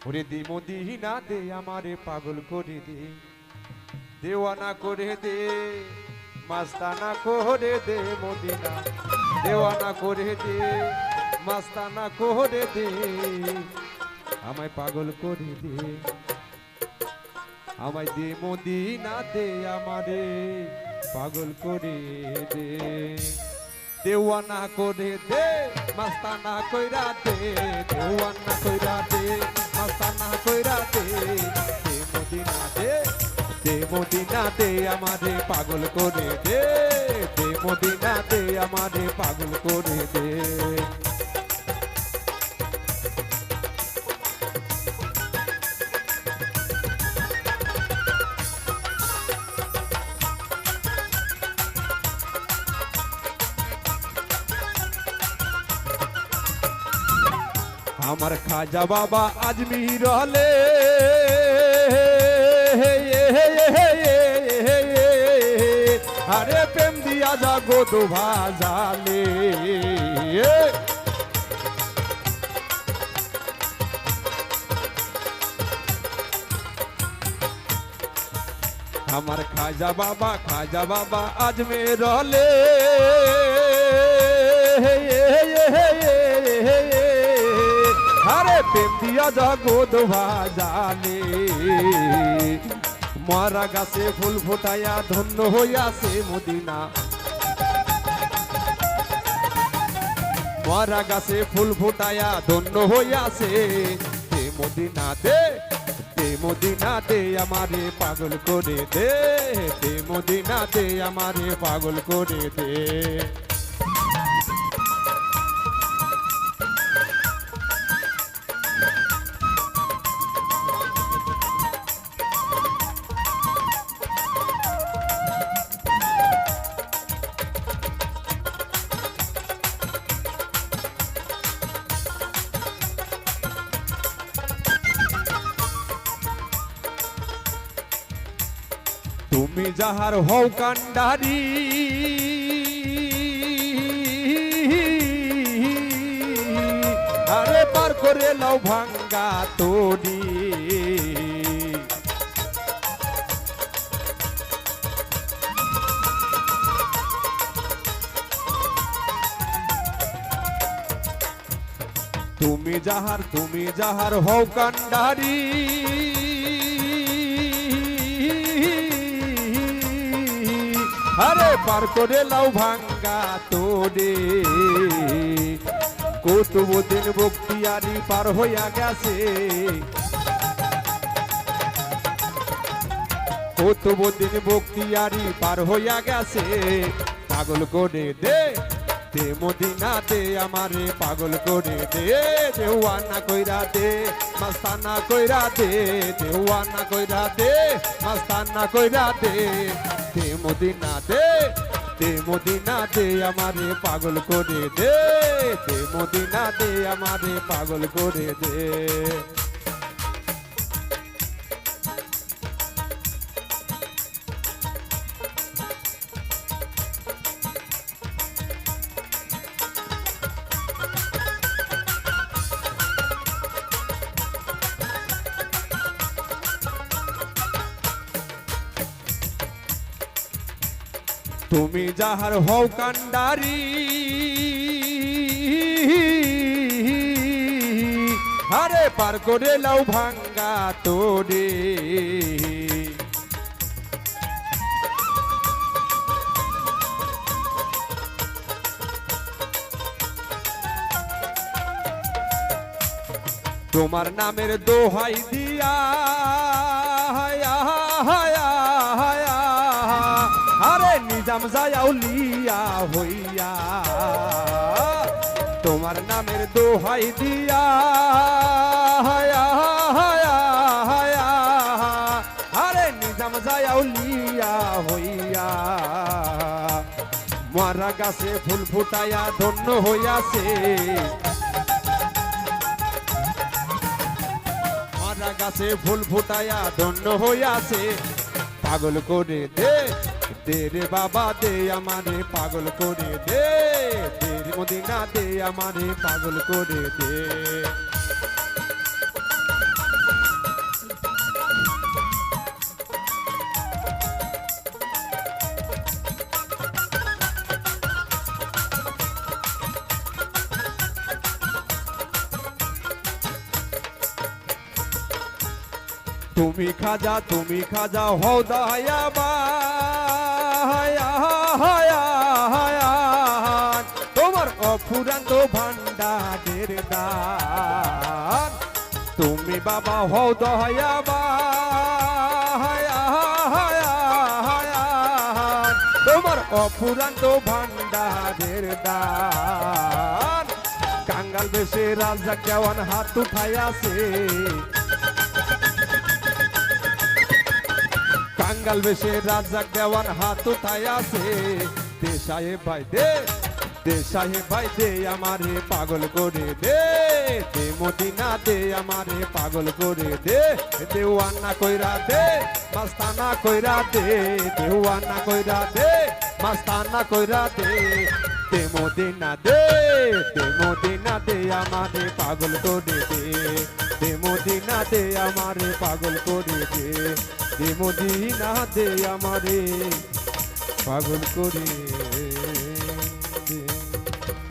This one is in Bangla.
ওরে দে মদিনা দে আমারে পাগল করে দে, দেওয়ানা করে দে, মাস্তানা করে দে মদিনা, দেওয়ানা করে দে, মাস্তানা করে দে, আমায় পাগল করে দে, আমায় দে মদিনা দে আমারে পাগল করে দে, দেওয়ানা করে দে, মাস্তানা কইরা দে, দেওয়ানা কইরা দে, মাস্তানা কইরা দে, দে মদিনা দে, দে মদিনা দে আমারে পাগল করে দে, দে মদিনা দে আমারে পাগল করে দে। আমার খাজা বাবা আজমির হলে আরে প্রেম দিয়া যাগো তো ভাজালে, আমার খাজা বাবা আজমির হলে আরে প্রেম দিয়া জগৎ ভাজালে, মারা গাছে ফুল ফোটাইয়া ধন্য হইয়াছে মদিনা, মারা গাছে ফুল ফোটাইয়া ধন্য হইয়াছে, দে মদিনা দে, দে মদিনা দে আমারে পাগল করে দে, দে মদিনা দে আমারে পাগল করে দে। তুমি যাহার হও কান্ডারি, আরে পার করে লাও ভাঙ্গা তোড়ি, তুমি যাহার হও কান্ডারি, আরে পার করে লাও ভাঙ্গা তোরে, কুতুবুদ্দিন বখতিয়ারি পার হইয়া গেছে, কুতুবুদ্দিন বখতিয়ারি পার হইয়া গেছে, পাগল করে দে, দে মদিনা দে আমারে পাগল করে দে, দেওয়ানা কইরা দে, মাস্তানা কইরা দে, দেওয়ানা কইরা দে, মাস্তানা কইরা দে, দে মদিনা দে, দে মদিনা দে আমারে পাগল করে দে, দে মদিনা দে আমারে পাগল করে দে। তুমি যাহার হও কান্ডারি, আরে পার করে লাও ভাঙ্গা তোরে, তোমার নামের দোহাই দিয়া আরে নিজাম জায়াউলিয়া হইয়া, তোমার নামের দোহাই দিয়া আরে নিজাম জায়াউলিয়া হইয়া, মারা গাছে ফুল ফুটাইয়া ধন্য হইয়াছে, মারা গাছে ফুল ফুটাইয়া ধন্য হইয়াছে, পাগল করে দে, দে রে বাবা দে আমারে পাগল করে দে, দে রে মদিনা দে আমারে পাগল করে দে। তুমি খাজা হও দয়াবান তোমার অফুরান্ত ভান্ডারের দান তুমি বাবা হও দয়াবান তোমার অফুরান্ত ভান্ডারের দান কাঙ্গাল বেশে রাজা কেওয়ান হাত উঠাইয়াছে কাঙ্গাল বেশে রাজাক দেওয়ান হাত উঠাইয়াছে দে সাহেব ভাই দে সাহেব ভাই দে আমারে পাগল করে দে মদিনা দে আমারে পাগল করে দে দেওয়ানা কইরা দে মাস্তানা কইরা দে দেওয়ানা কইরা দে মাস্তানা কইরা দে মদিনা দে আমারে পাগল করে দে মদিনা দে আমারে পাগল করে দে মদিনা দে আমারে পাগল করে